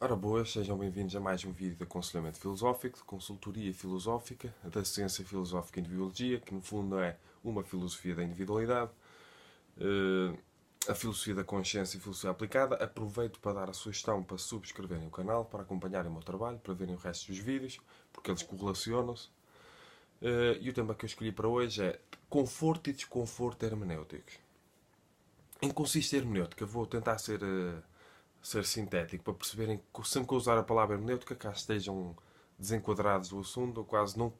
Ora boas, sejam bem-vindos a mais um vídeo de aconselhamento filosófico, de consultoria filosófica, da ciência filosófica e biologia, que no fundo é uma filosofia da individualidade, a filosofia da consciência e filosofia aplicada. Aproveito para dar a sugestão para subscreverem o canal, para acompanharem o meu trabalho, para verem o resto dos vídeos, porque eles correlacionam-se. E o tema que eu escolhi para hoje é conforto e desconforto hermenêuticos. Em que consiste a hermenêutica? Vou tentar ser sintético, para perceberem que sempre que eu usar a palavra hermenêutica, caso estejam desenquadrados do assunto,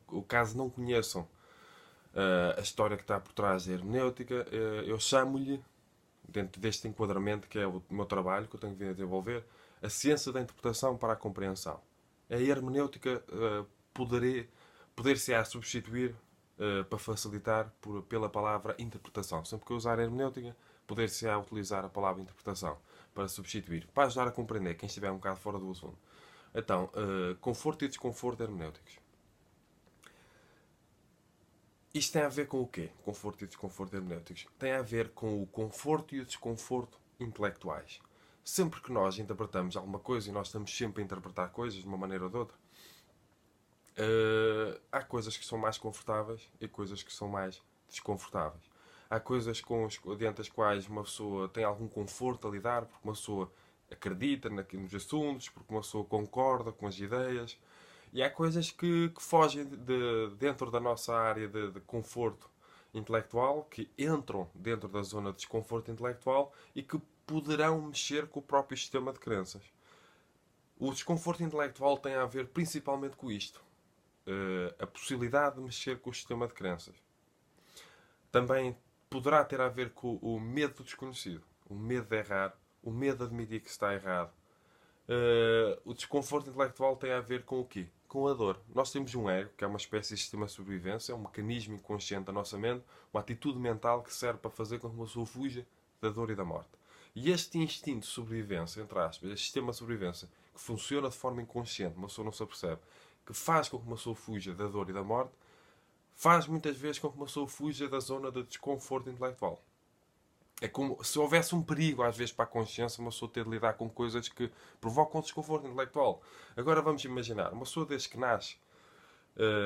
ou caso não conheçam a história que está por trás da hermenêutica, eu chamo-lhe, dentro deste enquadramento que é o meu trabalho, que eu tenho vindo a desenvolver, a ciência da interpretação para a compreensão. A hermenêutica poder-se-á substituir para facilitar pela palavra interpretação. Sempre que eu usar hermenêutica, poder-se-á utilizar a palavra interpretação para substituir, para ajudar a compreender quem estiver um bocado fora do assunto. Então, conforto e desconforto hermenêuticos. Isto tem a ver com o quê? Conforto e desconforto hermenêuticos. Tem a ver com o conforto e o desconforto intelectuais. Sempre que nós interpretamos alguma coisa, e nós estamos sempre a interpretar coisas de uma maneira ou de outra, há coisas que são mais confortáveis e coisas que são mais desconfortáveis. Há coisas dentro das quais uma pessoa tem algum conforto a lidar, porque uma pessoa acredita nos assuntos, porque uma pessoa concorda com as ideias. E há coisas que fogem dentro da nossa área de conforto intelectual, que entram dentro da zona de desconforto intelectual e que poderão mexer com o próprio sistema de crenças. O desconforto intelectual tem a ver principalmente com isto. A possibilidade de mexer com o sistema de crenças. Também poderá ter a ver com o medo do desconhecido, o medo de errar, o medo de admitir que está errado. O desconforto intelectual tem a ver com o quê? Com a dor. Nós temos um ego, que é uma espécie de sistema de sobrevivência, é um mecanismo inconsciente da nossa mente, uma atitude mental que serve para fazer com que uma pessoa fuja da dor e da morte. E este instinto de sobrevivência, entre aspas, este sistema de sobrevivência, que funciona de forma inconsciente, uma pessoa não se apercebe, que faz com que uma pessoa fuja da dor e da morte, faz muitas vezes com que uma pessoa fuja da zona de desconforto intelectual. É como se houvesse um perigo, às vezes, para a consciência, uma pessoa ter de lidar com coisas que provocam desconforto intelectual. Agora vamos imaginar, uma pessoa desde que nasce,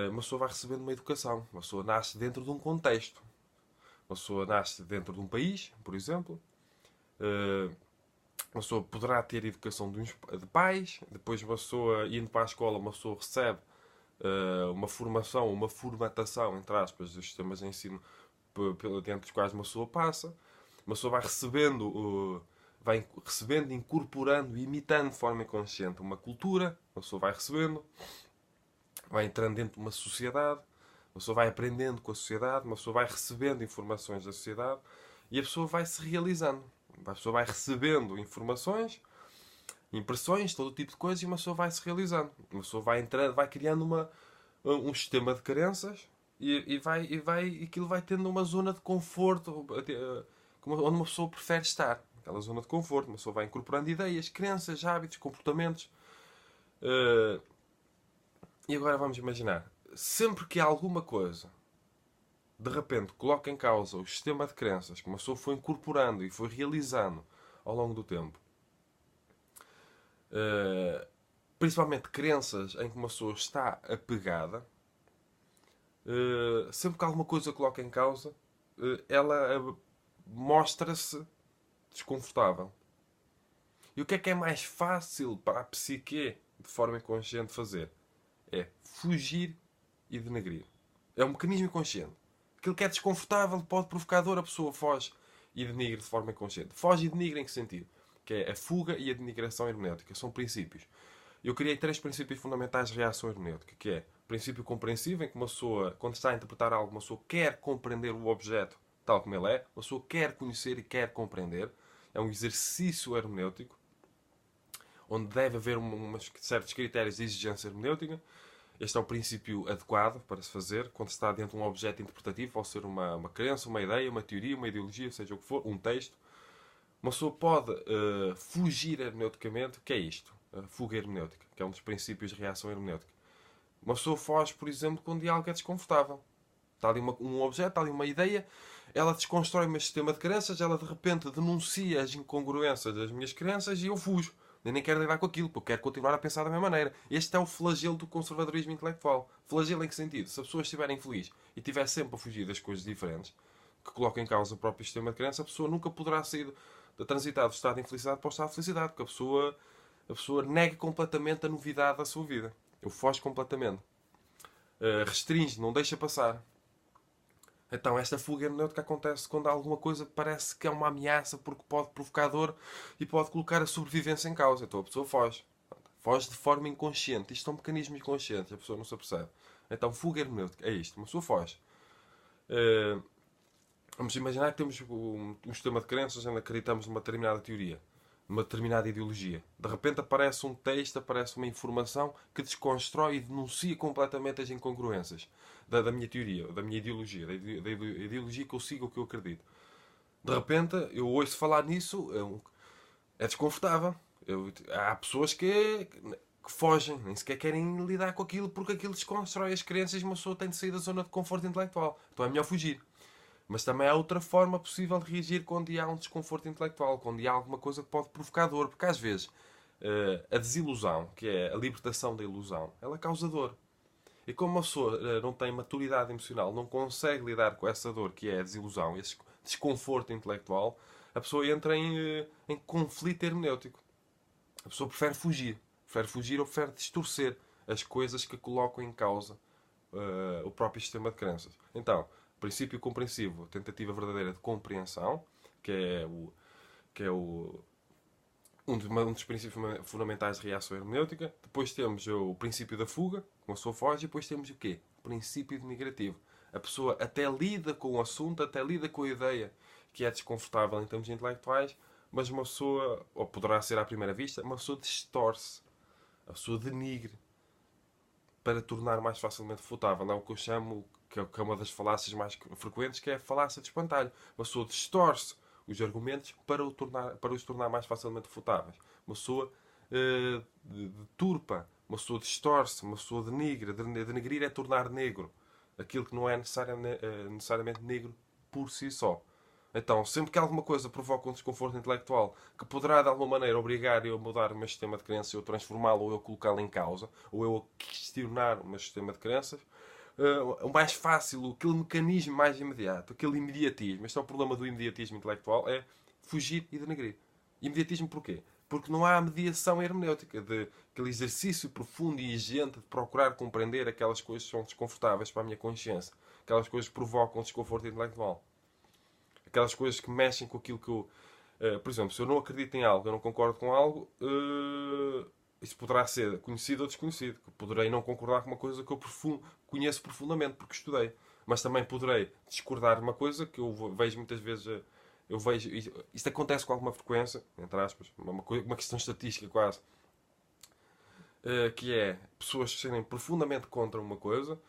uma pessoa vai recebendo uma educação. Uma pessoa nasce dentro de um contexto. Uma pessoa nasce dentro de um país, por exemplo. Uma pessoa poderá ter educação de pais. Depois, uma pessoa, indo para a escola, uma pessoa recebe uma formação, uma formatação, entre aspas, dos sistemas de ensino dentro dos quais uma pessoa passa. Uma pessoa vai recebendo, incorporando, imitando de forma inconsciente uma cultura. Uma pessoa vai recebendo, vai entrando dentro de uma sociedade. Uma pessoa vai aprendendo com a sociedade. Uma pessoa vai recebendo informações da sociedade. E a pessoa vai se realizando. A pessoa vai recebendo informações, impressões, todo tipo de coisas, e uma pessoa vai se realizando. Uma pessoa vai entrando, vai criando um sistema de crenças e aquilo vai tendo uma zona de conforto onde uma pessoa prefere estar. Aquela zona de conforto. Uma pessoa vai incorporando ideias, crenças, hábitos, comportamentos. E agora vamos imaginar. Sempre que alguma coisa, de repente, coloca em causa o sistema de crenças que uma pessoa foi incorporando e foi realizando ao longo do tempo, principalmente crenças em que uma pessoa está apegada, sempre que alguma coisa coloca em causa, ela mostra-se desconfortável. E o que é mais fácil para a psique, de forma inconsciente, fazer? É fugir e denegrir. É um mecanismo inconsciente. Aquilo que é desconfortável pode provocar dor, a pessoa foge e denigre de forma inconsciente. Foge e denigre em que sentido? Que é a fuga e a denigração hermenêutica. São princípios. Eu criei 3 princípios fundamentais de reação hermenêutica, que é o princípio compreensivo, em que uma pessoa, quando está a interpretar algo, uma pessoa quer compreender o objeto tal como ele é, uma pessoa quer conhecer e quer compreender. É um exercício hermenêutico, onde deve haver certos critérios de exigência hermenêutica. Este é o princípio adequado para se fazer quando se está dentro de um objeto interpretativo, pode ser uma crença, uma ideia, uma teoria, uma ideologia, seja o que for, um texto. Uma pessoa pode fugir hermeneuticamente. O que é isto? A fuga hermenêutica, que é um dos princípios de reação hermenêutica. Uma pessoa foge, por exemplo, quando algo é desconfortável. Está ali um objeto, está ali uma ideia, ela desconstrói o meu sistema de crenças, ela de repente denuncia as incongruências das minhas crenças e eu fujo. Eu nem quero lidar com aquilo, porque eu quero continuar a pensar da mesma maneira. Este é o flagelo do conservadorismo intelectual. Flagelo em que sentido? Se a pessoa estiver infeliz e estiver sempre a fugir das coisas diferentes, que colocam em causa o próprio sistema de crença, a pessoa nunca poderá sair de transitar do estado de infelicidade para o estado de felicidade, porque a pessoa nega completamente a novidade da sua vida. Eu foge completamente. Restringe, não deixa passar. Então, esta fuga hermenêutica acontece quando alguma coisa parece que é uma ameaça porque pode provocar dor e pode colocar a sobrevivência em causa. Então, a pessoa foge. Foge de forma inconsciente. Isto são mecanismos inconscientes, a pessoa não se apercebe. Então, fuga hermenêutica é isto. Uma pessoa foge. Vamos imaginar que temos um sistema de crenças onde acreditamos numa determinada teoria, numa determinada ideologia. De repente aparece um texto, aparece uma informação que desconstrói e denuncia completamente as incongruências da minha teoria, da minha ideologia, da ideologia que eu sigo, o que eu acredito. De repente, eu ouço falar nisso, é desconfortável. Há pessoas que fogem, nem sequer querem lidar com aquilo porque aquilo desconstrói as crenças e uma pessoa tem de sair da zona de conforto intelectual. Então é melhor fugir. Mas também há outra forma possível de reagir quando há um desconforto intelectual, quando há alguma coisa que pode provocar dor. Porque às vezes a desilusão, que é a libertação da ilusão, ela causa dor. E como uma pessoa não tem maturidade emocional, não consegue lidar com essa dor que é a desilusão, esse desconforto intelectual, a pessoa entra em conflito hermenêutico. A pessoa prefere fugir. Prefere fugir ou prefere distorcer as coisas que colocam em causa o próprio sistema de crenças. Então, princípio compreensivo, tentativa verdadeira de compreensão, que é um dos princípios fundamentais de reação hermenêutica. Depois temos o princípio da fuga, uma pessoa foge, e depois temos o quê? O princípio de migrativo. A pessoa até lida com o assunto, até lida com a ideia que é desconfortável em termos intelectuais, mas uma pessoa, ou poderá ser à primeira vista, uma pessoa distorce, a pessoa denigre, para tornar mais facilmente refutável. É o que eu chamo, que é uma das falácias mais frequentes, que é a falácia de espantalho. Uma pessoa distorce os argumentos para os tornar mais facilmente refutáveis. Uma pessoa deturpa, uma pessoa distorce, uma pessoa denigra. Denegrir é tornar negro aquilo que não é necessariamente negro por si só. Então, sempre que alguma coisa provoca um desconforto intelectual que poderá de alguma maneira obrigar eu a mudar o meu sistema de crenças, eu transformá-lo ou eu colocá-lo em causa, ou eu a questionar o meu sistema de crenças, o mais fácil, aquele mecanismo mais imediato, aquele imediatismo, este é o problema do imediatismo intelectual, é fugir e denegrir. Imediatismo porquê? Porque não há mediação hermenêutica, de aquele exercício profundo e exigente de procurar compreender aquelas coisas que são desconfortáveis para a minha consciência, aquelas coisas que provocam desconforto intelectual. Aquelas coisas que mexem com aquilo que eu... por exemplo, se eu não acredito em algo, eu não concordo com algo, isso poderá ser conhecido ou desconhecido. Poderei não concordar com uma coisa que eu conheço profundamente, porque estudei. Mas também poderei discordar de uma coisa que eu vejo muitas vezes... eu vejo... Isto acontece com alguma frequência, entre aspas, uma questão estatística quase, que é pessoas serem profundamente contra uma coisa,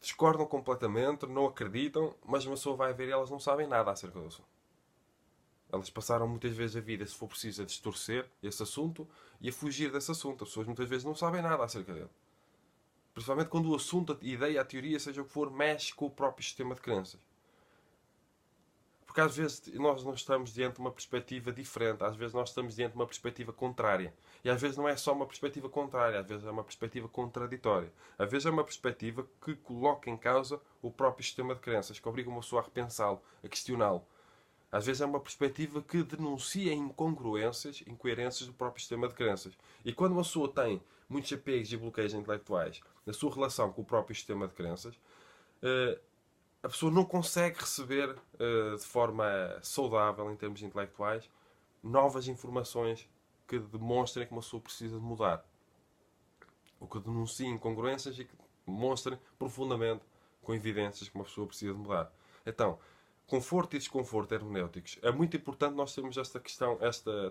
discordam completamente, não acreditam, mas uma pessoa vai ver e elas não sabem nada acerca do assunto. Elas passaram muitas vezes a vida, se for preciso, a distorcer esse assunto e a fugir desse assunto. As pessoas muitas vezes não sabem nada acerca dele. Principalmente quando o assunto, a ideia, a teoria, seja o que for, mexe com o próprio sistema de crenças. Porque às vezes nós não estamos diante de uma perspectiva diferente, às vezes nós estamos diante de uma perspectiva contrária. E às vezes não é só uma perspectiva contrária, às vezes é uma perspectiva contraditória. Às vezes é uma perspectiva que coloca em causa o próprio sistema de crenças, que obriga uma pessoa a repensá-lo, a questioná-lo. Às vezes é uma perspectiva que denuncia incongruências, incoerências do próprio sistema de crenças. E quando uma pessoa tem muitos apegos e bloqueios intelectuais na sua relação com o próprio sistema de crenças, a pessoa não consegue receber de forma saudável, em termos intelectuais, novas informações que demonstrem que uma pessoa precisa de mudar. Ou que denunciem incongruências e que demonstrem profundamente, com evidências, que uma pessoa precisa de mudar. Então, conforto e desconforto hermenêuticos. É muito importante nós termos esta questão,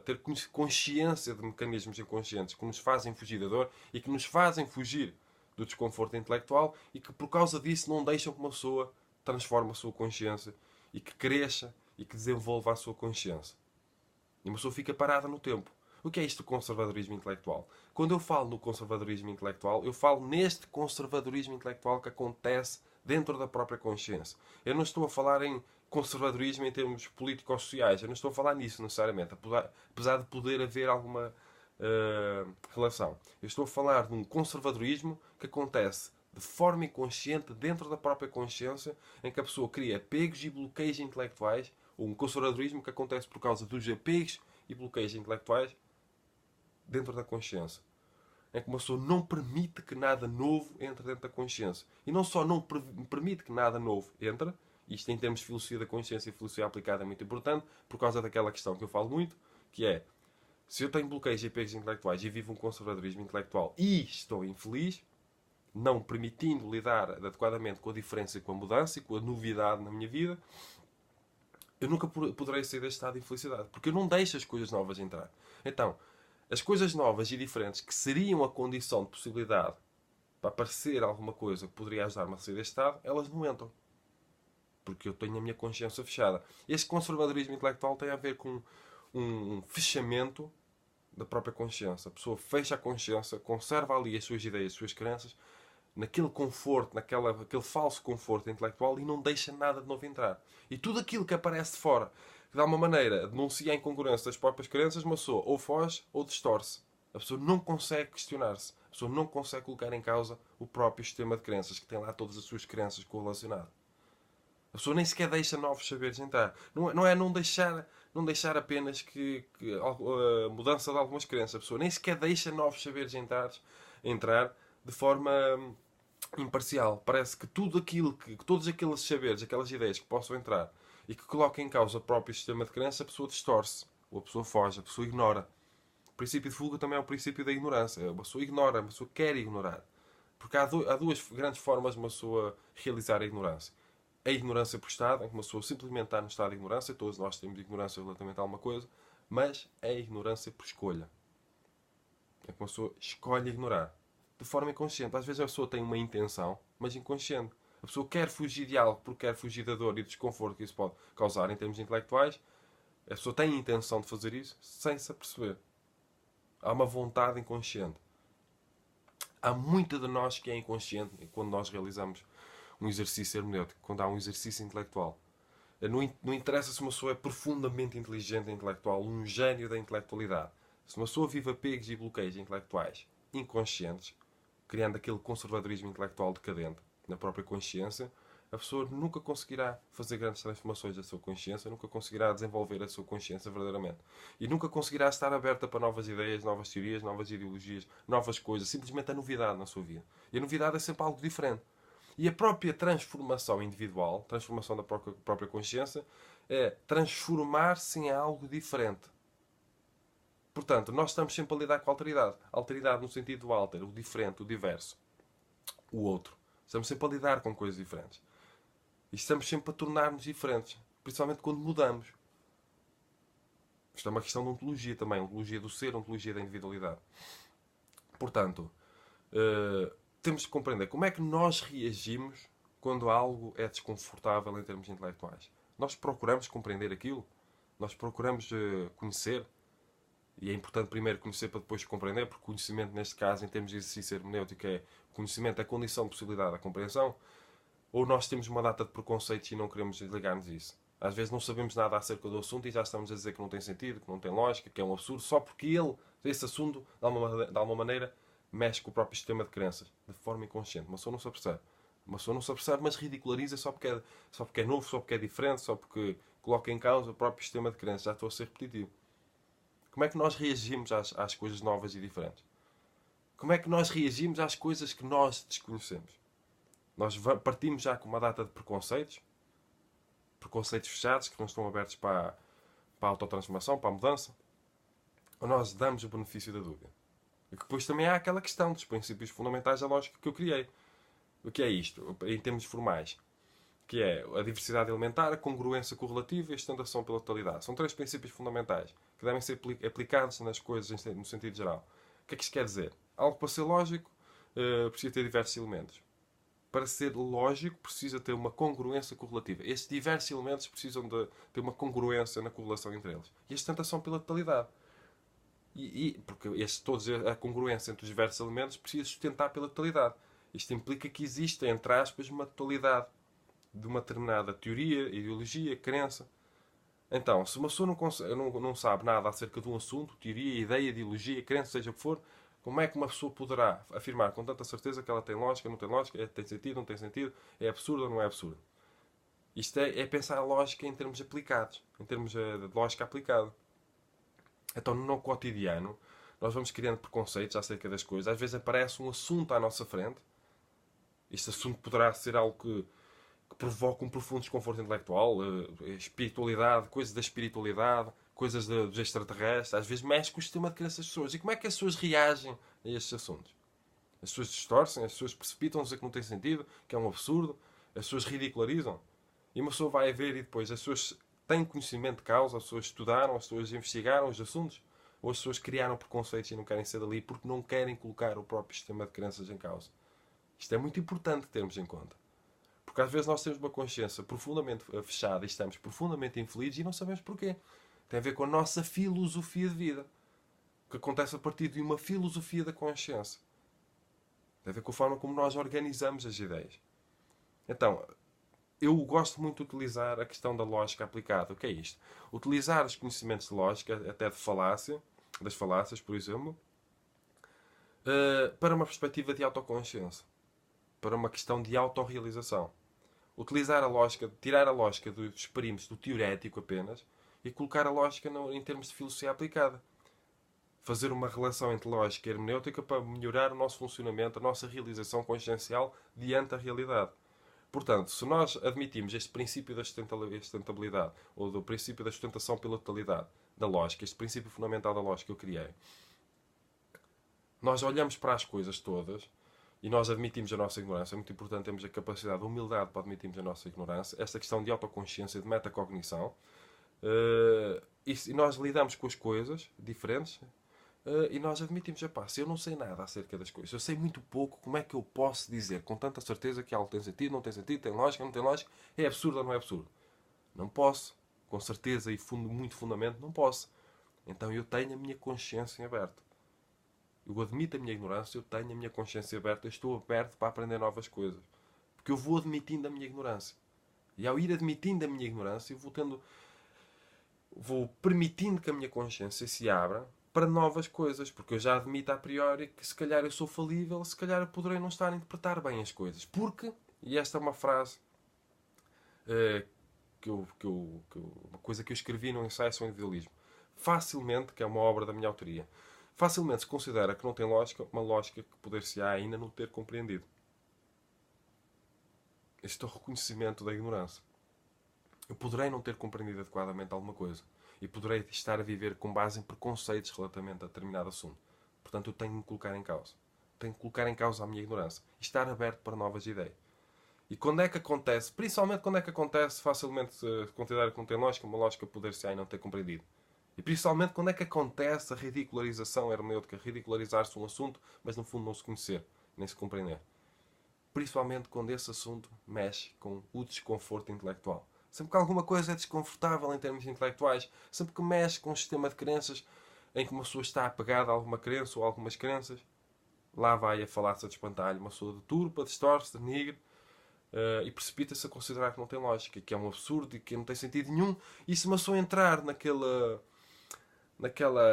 ter consciência de mecanismos inconscientes que nos fazem fugir da dor e que nos fazem fugir do desconforto intelectual e que por causa disso não deixam que uma pessoa transforme a sua consciência e que cresça e que desenvolva a sua consciência. E uma pessoa fica parada no tempo. O que é isto do conservadorismo intelectual? Quando eu falo no conservadorismo intelectual, eu falo neste conservadorismo intelectual que acontece dentro da própria consciência. Eu não estou a falar em conservadorismo em termos políticos-sociais. Eu não estou a falar nisso necessariamente. Apesar de poder haver alguma relação. Eu estou a falar de um conservadorismo que acontece de forma inconsciente dentro da própria consciência, em que a pessoa cria apegos e bloqueios intelectuais, ou um conservadorismo que acontece por causa dos apegos e bloqueios intelectuais dentro da consciência. É que uma pessoa não permite que nada novo entre dentro da consciência. E não só não permite que nada novo entre, isto em termos de filosofia da consciência e filosofia aplicada é muito importante, por causa daquela questão que eu falo muito, que é, se eu tenho bloqueios e apegos intelectuais e vivo um conservadorismo intelectual e estou infeliz, não permitindo lidar adequadamente com a diferença e com a mudança e com a novidade na minha vida, eu nunca poderei sair deste estado de infelicidade, porque eu não deixo as coisas novas entrar. Então, as coisas novas e diferentes que seriam a condição de possibilidade para aparecer alguma coisa que poderia ajudar-me a sair deste estado, elas não entram. Porque eu tenho a minha consciência fechada. Este conservadorismo intelectual tem a ver com um fechamento da própria consciência. A pessoa fecha a consciência, conserva ali as suas ideias, as suas crenças, naquele conforto, aquele falso conforto intelectual e não deixa nada de novo entrar. E tudo aquilo que aparece de fora, que de alguma maneira denuncia a incongruência das próprias crenças, uma pessoa ou foge ou distorce. A pessoa não consegue questionar-se. A pessoa não consegue colocar em causa o próprio sistema de crenças, que tem lá todas as suas crenças correlacionadas. A pessoa nem sequer deixa novos saberes entrar. Não é não deixar apenas que a mudança de algumas crenças. A pessoa nem sequer deixa novos saberes entrar de forma imparcial. Parece que tudo aquilo que todos aqueles saberes, aquelas ideias que possam entrar e que coloquem em causa o próprio sistema de crença, a pessoa distorce, ou a pessoa foge, a pessoa ignora. O princípio de fuga também é o princípio da ignorância. A pessoa ignora, a pessoa quer ignorar. Porque há duas grandes formas de uma pessoa realizar a ignorância. A ignorância por estado, em que uma pessoa simplesmente está no estado de ignorância, todos nós temos ignorância relativamente a alguma coisa, mas é a ignorância por escolha. É que uma pessoa escolhe ignorar. De forma inconsciente. Às vezes a pessoa tem uma intenção, mas inconsciente. A pessoa quer fugir de algo porque quer fugir da dor e do desconforto que isso pode causar em termos intelectuais. A pessoa tem a intenção de fazer isso sem se aperceber. Há uma vontade inconsciente. Há muita de nós que é inconsciente quando nós realizamos um exercício hermenêutico, quando há um exercício intelectual. Não interessa se uma pessoa é profundamente inteligente e intelectual, um gênio da intelectualidade. Se uma pessoa vive apegos e bloqueios intelectuais inconscientes, criando aquele conservadorismo intelectual decadente na própria consciência, a pessoa nunca conseguirá fazer grandes transformações da sua consciência, nunca conseguirá desenvolver a sua consciência verdadeiramente. E nunca conseguirá estar aberta para novas ideias, novas teorias, novas ideologias, novas coisas. Simplesmente a novidade na sua vida. E a novidade é sempre algo diferente. E a própria transformação individual, transformação da própria consciência, é transformar-se em algo diferente. Portanto, nós estamos sempre a lidar com a alteridade. A alteridade no sentido do alter, o diferente, o diverso, o outro. Estamos sempre a lidar com coisas diferentes. E estamos sempre a tornar-nos diferentes. Principalmente quando mudamos. Isto é uma questão de ontologia também. Ontologia do ser, ontologia da individualidade. Portanto, temos que compreender como é que nós reagimos quando algo é desconfortável em termos intelectuais. Nós procuramos compreender aquilo. Nós procuramos conhecer. E é importante primeiro conhecer para depois compreender, porque conhecimento, neste caso, em termos de exercício hermenêutico, conhecimento é condição de possibilidade da compreensão. Ou nós temos uma data de preconceitos e não queremos ligar-nos a isso. Às vezes não sabemos nada acerca do assunto e já estamos a dizer que não tem sentido, que não tem lógica, que é um absurdo, só porque esse assunto, de alguma maneira, mexe com o próprio sistema de crenças, de forma inconsciente. Uma pessoa não se apercebe. Uma pessoa não se apercebe, mas ridiculariza só porque é novo, só porque é diferente, só porque coloca em causa o próprio sistema de crenças. Já estou a ser repetitivo. Como é que nós reagimos às coisas novas e diferentes? Como é que nós reagimos às coisas que nós desconhecemos? Nós partimos já com uma data de preconceitos fechados, que não estão abertos para a autotransformação, para a mudança, ou nós damos o benefício da dúvida? E depois também há aquela questão dos princípios fundamentais da lógica que eu criei. O que é isto, em termos formais? Que é a diversidade elementar, a congruência correlativa e a extensão pela totalidade. São três princípios fundamentais que devem ser aplicados nas coisas no sentido geral. O que é que isto quer dizer? Algo para ser lógico precisa ter diversos elementos. Para ser lógico precisa ter uma congruência correlativa. Estes diversos elementos precisam de ter uma congruência na correlação entre eles. E a extensão pela totalidade. Porque todos a congruência entre os diversos elementos precisa sustentar pela totalidade. Isto implica que existe, entre aspas, uma totalidade de uma determinada teoria, ideologia, crença. Então, se uma pessoa não sabe nada acerca de um assunto, teoria, ideia, ideologia, crença, seja o que for, como é que uma pessoa poderá afirmar com tanta certeza que ela tem lógica, não tem lógica, tem sentido, não tem sentido, é absurdo ou não é absurdo? Isto é pensar a lógica em termos aplicados, em termos de lógica aplicada. Então, no cotidiano, nós vamos criando preconceitos acerca das coisas. Às vezes aparece um assunto à nossa frente. Este assunto poderá ser algo que provoca um profundo desconforto intelectual, espiritualidade, coisas da espiritualidade, coisas dos extraterrestres. Às vezes mexe com o sistema de crença das pessoas. E como é que as pessoas reagem a estes assuntos? As pessoas distorcem, as pessoas precipitam-se que não tem sentido, que é um absurdo, as pessoas ridicularizam. E uma pessoa vai ver e depois as pessoas têm conhecimento de causa, as pessoas estudaram, as pessoas investigaram os assuntos, ou as pessoas criaram preconceitos e não querem ser dali porque não querem colocar o próprio sistema de crenças em causa. Isto é muito importante termos em conta. Porque às vezes nós temos uma consciência profundamente fechada e estamos profundamente infelizes e não sabemos porquê. Tem a ver com a nossa filosofia de vida. Que acontece a partir de uma filosofia da consciência. Tem a ver com a forma como nós organizamos as ideias. Então, eu gosto muito de utilizar a questão da lógica aplicada. O que é isto? Utilizar os conhecimentos de lógica, até de falácia, das falácias, por exemplo, para uma perspectiva de autoconsciência. Para uma questão de autorrealização. Utilizar a lógica, tirar a lógica dos perímetros do teorético apenas e colocar a lógica em termos de filosofia aplicada. Fazer uma relação entre lógica e hermenêutica para melhorar o nosso funcionamento, a nossa realização consciencial diante da realidade. Portanto, se nós admitimos este princípio da sustentabilidade, ou do princípio da sustentação pela totalidade, da lógica, este princípio fundamental da lógica que eu criei, nós olhamos para as coisas todas e nós admitimos a nossa ignorância. É muito importante termos a capacidade de humildade para admitirmos a nossa ignorância. Esta questão de autoconsciência, de metacognição. E nós lidamos com as coisas diferentes e nós admitimos, se eu não sei nada acerca das coisas, eu sei muito pouco, como é que eu posso dizer com tanta certeza que algo tem sentido, não tem sentido, tem lógica, não tem lógica, é absurdo ou não é absurdo? Não posso. Com certeza e muito fundamento, não posso. Então eu tenho a minha consciência aberta. Eu admito a minha ignorância, eu tenho a minha consciência aberta, eu estou aberto para aprender novas coisas. Porque eu vou admitindo a minha ignorância. E ao ir admitindo a minha ignorância, eu vou permitindo que a minha consciência se abra para novas coisas. Porque eu já admito a priori que se calhar eu sou falível, se calhar eu poderei não estar a interpretar bem as coisas. Porque, e esta é uma frase, uma coisa que eu escrevi no ensaio sobre o individualismo. Facilmente, que é uma obra da minha autoria, facilmente se considera que não tem lógica uma lógica que poder-se-á ainda não ter compreendido. Este é o reconhecimento da ignorância. Eu poderei não ter compreendido adequadamente alguma coisa. E poderei estar a viver com base em preconceitos relativamente a determinado assunto. Portanto, eu tenho de me colocar em causa. Tenho de colocar em causa a minha ignorância. E estar aberto para novas ideias. E quando é que acontece? Principalmente quando é que acontece, facilmente se considera que não tem lógica, uma lógica poder-se-á e não ter compreendido. E principalmente quando é que acontece a ridicularização hermenêutica, ridicularizar-se um assunto, mas no fundo não se conhecer, nem se compreender. Principalmente quando esse assunto mexe com o desconforto intelectual. Sempre que alguma coisa é desconfortável em termos intelectuais, sempre que mexe com um sistema de crenças em que uma pessoa está apegada a alguma crença ou a algumas crenças, lá vai a falácia de espantalho. Uma pessoa deturpa, distorce, denigre e precipita-se a considerar que não tem lógica, que é um absurdo e que não tem sentido nenhum. E se uma pessoa entrar naquela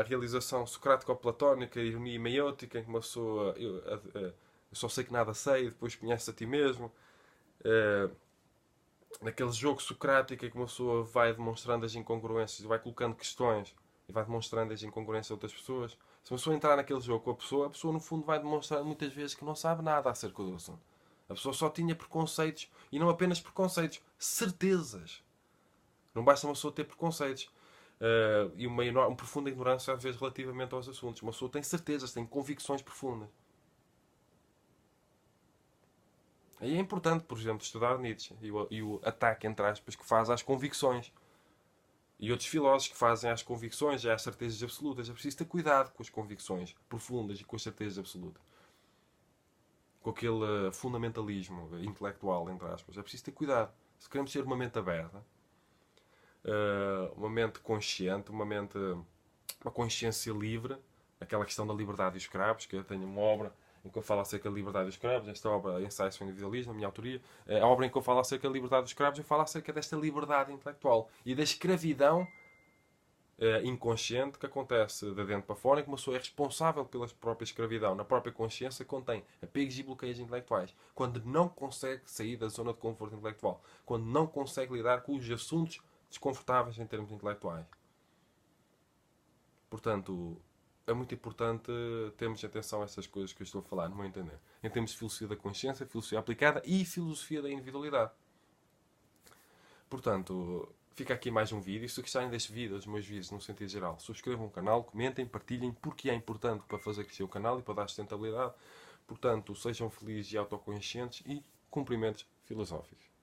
realização socrático-platónica, ironia meiótica, em que uma pessoa eu só sei que nada sei, e depois conhece a ti mesmo, naquele jogo socrático em que uma pessoa vai demonstrando as incongruências, vai colocando questões e vai demonstrando as incongruências a outras pessoas. Se uma pessoa entrar naquele jogo com a pessoa no fundo vai demonstrar muitas vezes que não sabe nada acerca do assunto. A pessoa só tinha preconceitos, e não apenas preconceitos, certezas. Não basta uma pessoa ter preconceitos e uma profunda ignorância às vezes relativamente aos assuntos. Uma pessoa tem certezas, tem convicções profundas. Aí é importante, por exemplo, estudar Nietzsche e o ataque, entre aspas, que faz às convicções. E outros filósofos que fazem às convicções e às certezas absolutas. É preciso ter cuidado com as convicções profundas e com as certezas absolutas. Com aquele fundamentalismo intelectual, entre aspas. É preciso ter cuidado. Se queremos ter uma mente aberta, uma mente consciente, uma consciência livre, aquela questão da liberdade dos escravos, que eu tenho uma obra em que eu falo acerca da liberdade dos escravos, esta obra, Ensaios sobre o Individualismo, a minha autoria, a obra em que eu falo acerca da liberdade dos escravos, eu falo acerca desta liberdade intelectual e da escravidão inconsciente que acontece de dentro para fora, em que uma pessoa é responsável pela própria escravidão, na própria consciência, contém apegos e bloqueios intelectuais, quando não consegue sair da zona de conforto intelectual, quando não consegue lidar com os assuntos desconfortáveis em termos intelectuais. Portanto, é muito importante termos atenção a essas coisas que eu estou a falar, no meu entender. Em termos de filosofia da consciência, filosofia aplicada e filosofia da individualidade. Portanto, fica aqui mais um vídeo. Se gostarem deste vídeo, dos meus vídeos no sentido geral, subscrevam o canal, comentem, partilhem, porque é importante para fazer crescer o canal e para dar sustentabilidade. Portanto, sejam felizes e autoconscientes e cumprimentos filosóficos.